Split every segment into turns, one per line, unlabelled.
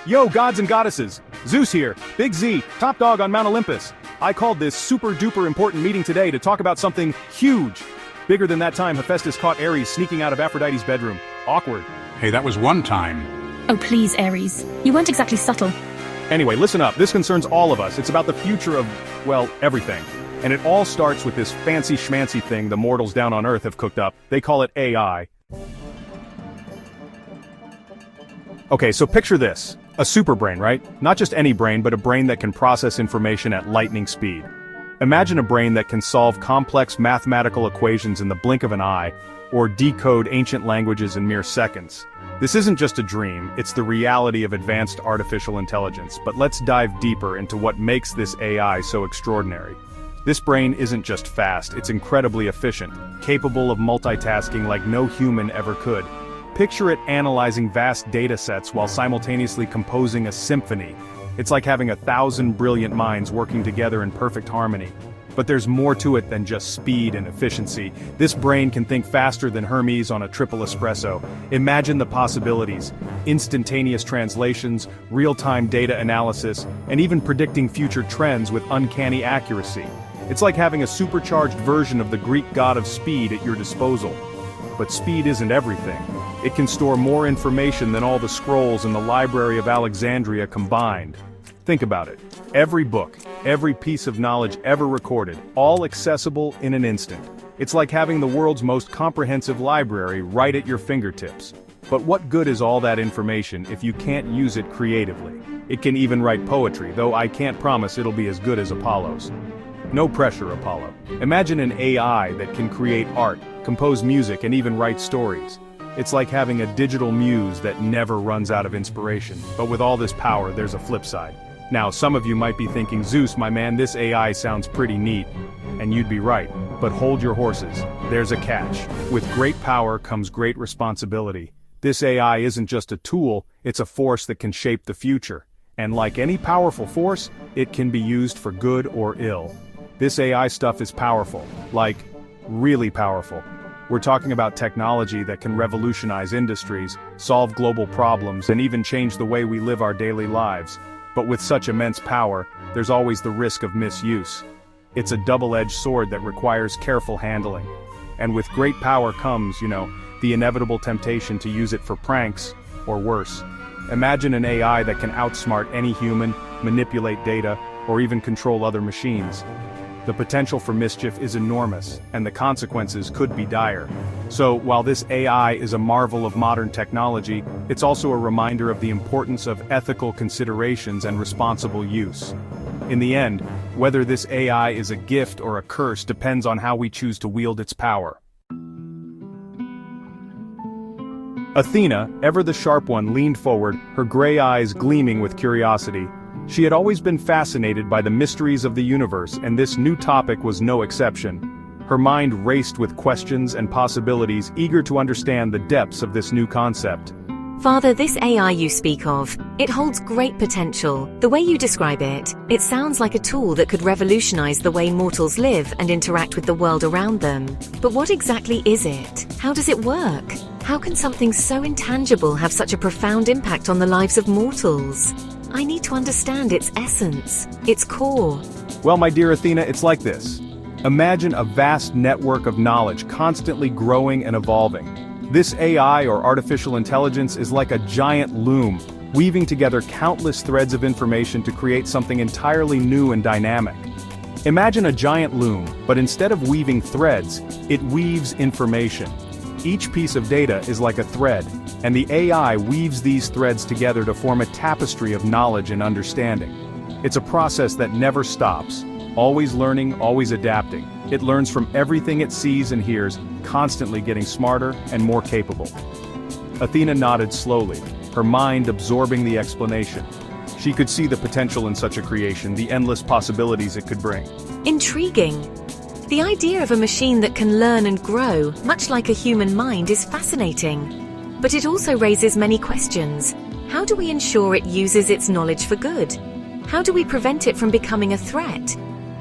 Yo, gods and goddesses! Zeus here, Big Z, top dog on Mount Olympus. I called this super duper important meeting today to talk about something huge. Bigger than that time Hephaestus caught Ares sneaking out of Aphrodite's bedroom. Awkward.
Hey, that was one time.
Oh please, Ares. You weren't exactly subtle.
Anyway, listen up, this concerns all of us. It's about the future of, well, everything. And it all starts with this fancy schmancy thing the mortals down on Earth have cooked up. They call it AI. Okay, so picture this. A super brain, right? Not just any brain, but a brain that can process information at lightning speed. Imagine a brain that can solve complex mathematical equations in the blink of an eye, or decode ancient languages in mere seconds. This isn't just a dream, it's the reality of advanced artificial intelligence. But let's dive deeper into what makes this AI so extraordinary. This brain isn't just fast, it's incredibly efficient, capable of multitasking like no human ever could. Picture it analyzing vast data sets while simultaneously composing a symphony. It's like having 1,000 brilliant minds working together in perfect harmony. But there's more to it than just speed and efficiency. This brain can think faster than Hermes on a triple espresso. Imagine the possibilities: instantaneous translations, real-time data analysis, and even predicting future trends with uncanny accuracy. It's like having a supercharged version of the Greek god of speed at your disposal. But speed isn't everything. It can store more information than all the scrolls in the Library of Alexandria combined. Think about it. Every book, every piece of knowledge ever recorded, all accessible in an instant. It's like having the world's most comprehensive library right at your fingertips. But what good is all that information if you can't use it creatively? It can even write poetry, though I can't promise it'll be as good as Apollo's. No pressure, Apollo. Imagine an AI that can create art, compose music, and even write stories. It's like having a digital muse that never runs out of inspiration. But with all this power, there's a flip side. Now, some of you might be thinking, Zeus, my man, this AI sounds pretty neat. And you'd be right. But hold your horses. There's a catch. With great power comes great responsibility. This AI isn't just a tool, it's a force that can shape the future. And like any powerful force, it can be used for good or ill. This AI stuff is powerful, like, really powerful. We're talking about technology that can revolutionize industries, solve global problems, and even change the way we live our daily lives. But with such immense power, there's always the risk of misuse. It's a double-edged sword that requires careful handling. And with great power comes, the inevitable temptation to use it for pranks, or worse. Imagine an AI that can outsmart any human, manipulate data, or even control other machines. The potential for mischief is enormous, and the consequences could be dire. So, while this AI is a marvel of modern technology, it's also a reminder of the importance of ethical considerations and responsible use. In the end, whether this AI is a gift or a curse depends on how we choose to wield its power. Athena, ever the sharp one, leaned forward, her gray eyes gleaming with curiosity. She had always been fascinated by the mysteries of the universe, and this new topic was no exception. Her mind raced with questions and possibilities, eager to understand the depths of this new concept.
Father, this AI you speak of, it holds great potential. The way you describe it, it sounds like a tool that could revolutionize the way mortals live and interact with the world around them. But what exactly is it? How does it work? How can something so intangible have such a profound impact on the lives of mortals? I need to understand its essence, its core.
Well, my dear Athena, it's like this. Imagine a vast network of knowledge constantly growing and evolving. This AI, or artificial intelligence, is like a giant loom, weaving together countless threads of information to create something entirely new and dynamic. Imagine a giant loom, but instead of weaving threads, it weaves information. Each piece of data is like a thread, and the AI weaves these threads together to form a tapestry of knowledge and understanding. It's a process that never stops, always learning, always adapting. It learns from everything it sees and hears, constantly getting smarter and more capable. Athena nodded slowly, her mind absorbing the explanation. She could see the potential in such a creation, the endless possibilities it could bring.
Intriguing. The idea of a machine that can learn and grow, much like a human mind, is fascinating. But it also raises many questions. How do we ensure it uses its knowledge for good? How do we prevent it from becoming a threat?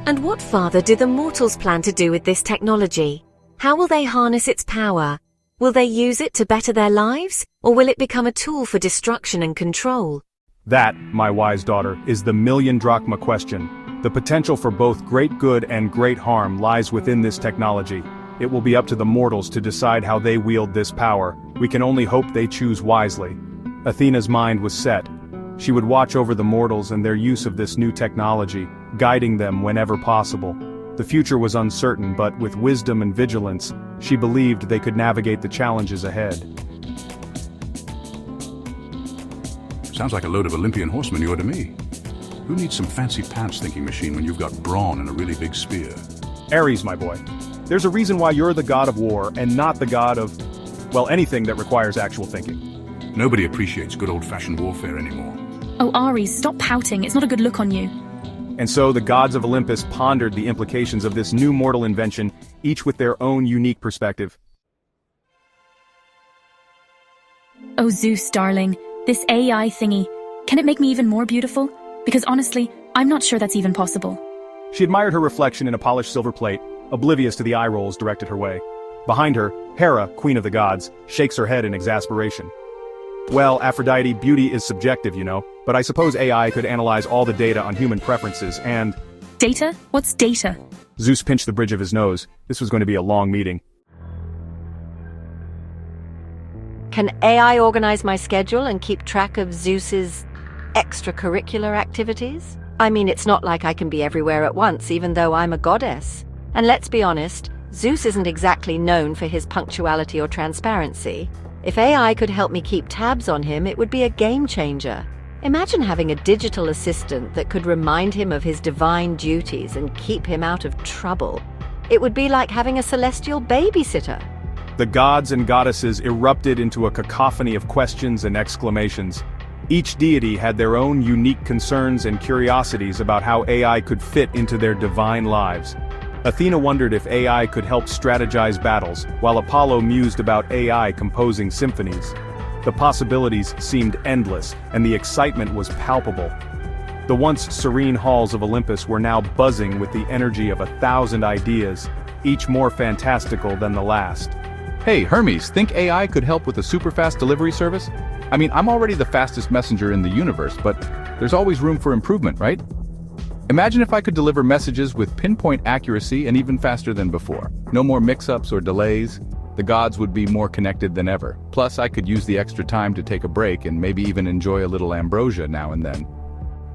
And what, Father, do the mortals plan to do with this technology? How will they harness its power? Will they use it to better their lives, or will it become a tool for destruction and control?
That, my wise daughter, is the million drachma question. The potential for both great good and great harm lies within this technology. It will be up to the mortals to decide how they wield this power. We can only hope they choose wisely. Athena's mind was set. She would watch over the mortals and their use of this new technology, guiding them whenever possible. The future was uncertain, but with wisdom and vigilance, she believed they could navigate the challenges ahead.
Sounds like a load of Olympian horsemen you are to me. Who needs some fancy pants thinking machine when you've got brawn and a really big spear?
Ares, my boy. There's a reason why you're the god of war and not the god of, well, anything that requires actual thinking.
Nobody appreciates good old-fashioned warfare anymore.
Oh, Ares, stop pouting. It's not a good look on you.
And so the gods of Olympus pondered the implications of this new mortal invention, each with their own unique perspective.
Oh, Zeus, darling, this AI thingy, can it make me even more beautiful? Because honestly, I'm not sure that's even possible.
She admired her reflection in a polished silver plate, oblivious to the eye rolls directed her way. Behind her, Hera, queen of the gods, shakes her head in exasperation. Well, Aphrodite, beauty is subjective, you know, but I suppose AI could analyze all the data on human preferences and…
Data? What's data?
Zeus pinched the bridge of his nose. This was going to be a long meeting.
Can AI organize my schedule and keep track of Zeus's extracurricular activities? I mean, it's not like I can be everywhere at once, even though I'm a goddess. And let's be honest, Zeus isn't exactly known for his punctuality or transparency. If AI could help me keep tabs on him, it would be a game changer. Imagine having a digital assistant that could remind him of his divine duties and keep him out of trouble. It would be like having a celestial babysitter.
The gods and goddesses erupted into a cacophony of questions and exclamations. Each deity had their own unique concerns and curiosities about how AI could fit into their divine lives. Athena wondered if AI could help strategize battles, while Apollo mused about AI composing symphonies. The possibilities seemed endless, and the excitement was palpable. The once serene halls of Olympus were now buzzing with the energy of 1,000 ideas, each more fantastical than the last.
Hey, Hermes, think AI could help with a super-fast delivery service? I mean, I'm already the fastest messenger in the universe, but there's always room for improvement, right? Imagine if I could deliver messages with pinpoint accuracy and even faster than before. No more mix-ups or delays. The gods would be more connected than ever. Plus, I could use the extra time to take a break and maybe even enjoy a little ambrosia now and then.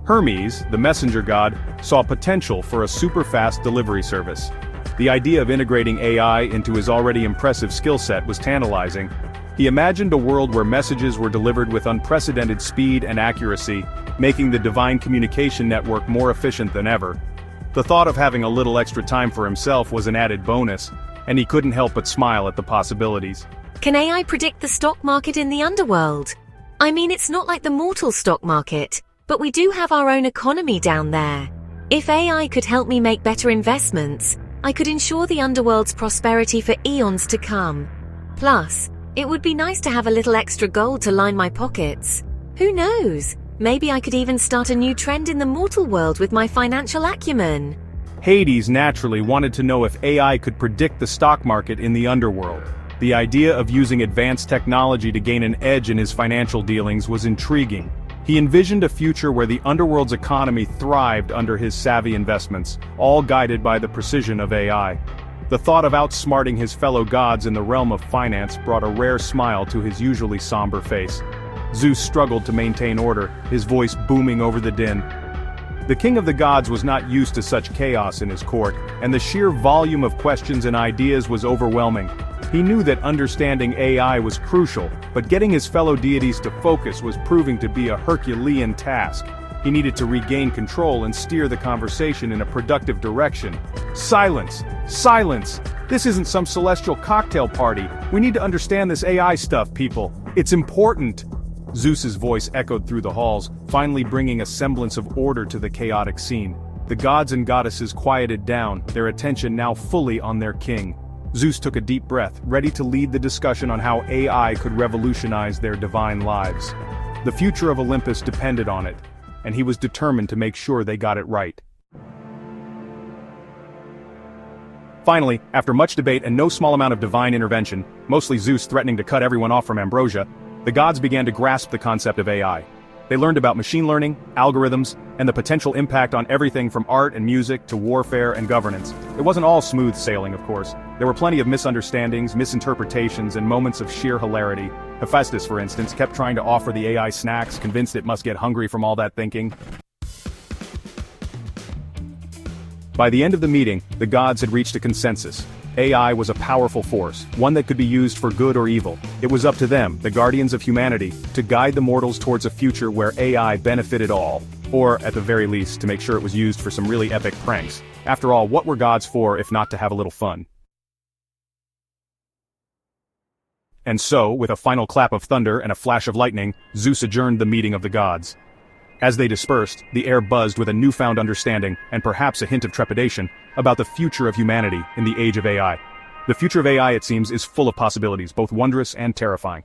Hermes, the messenger god, saw potential for a super-fast delivery service. The idea of integrating AI into his already impressive skill set was tantalizing. He imagined a world where messages were delivered with unprecedented speed and accuracy, making the divine communication network more efficient than ever. The thought of having a little extra time for himself was an added bonus, and he couldn't help but smile at the possibilities.
Can AI predict the stock market in the underworld? I mean, it's not like the mortal stock market, but we do have our own economy down there. If AI could help me make better investments, I could ensure the underworld's prosperity for eons to come. Plus, it would be nice to have a little extra gold to line my pockets. Who knows? Maybe I could even start a new trend in the mortal world with my financial acumen.
Hades naturally wanted to know if AI could predict the stock market in the underworld. The idea of using advanced technology to gain an edge in his financial dealings was intriguing. He envisioned a future where the underworld's economy thrived under his savvy investments, all guided by the precision of AI. The thought of outsmarting his fellow gods in the realm of finance brought a rare smile to his usually somber face. Zeus struggled to maintain order, his voice booming over the din. The king of the gods was not used to such chaos in his court, and the sheer volume of questions and ideas was overwhelming. He knew that understanding AI was crucial, but getting his fellow deities to focus was proving to be a Herculean task. He needed to regain control and steer the conversation in a productive direction. Silence! Silence! This isn't some celestial cocktail party. We need to understand this AI stuff, people. It's important. Zeus's voice echoed through the halls, finally bringing a semblance of order to the chaotic scene. The gods and goddesses quieted down, their attention now fully on their king. Zeus took a deep breath, ready to lead the discussion on how AI could revolutionize their divine lives. The future of Olympus depended on it, and he was determined to make sure they got it right. Finally, after much debate and no small amount of divine intervention, mostly Zeus threatening to cut everyone off from ambrosia, the gods began to grasp the concept of AI. They learned about machine learning, algorithms, and the potential impact on everything from art and music to warfare and governance. It wasn't all smooth sailing, of course. There were plenty of misunderstandings, misinterpretations, and moments of sheer hilarity. Hephaestus, for instance, kept trying to offer the AI snacks, convinced it must get hungry from all that thinking. By the end of the meeting, the gods had reached a consensus. AI was a powerful force, one that could be used for good or evil. It was up to them, the guardians of humanity, to guide the mortals towards a future where AI benefited all. Or, at the very least, to make sure it was used for some really epic pranks. After all, what were gods for if not to have a little fun? And so, with a final clap of thunder and a flash of lightning, Zeus adjourned the meeting of the gods. As they dispersed, the air buzzed with a newfound understanding, and perhaps a hint of trepidation, about the future of humanity in the age of AI. The future of AI, it seems, is full of possibilities, both wondrous and terrifying.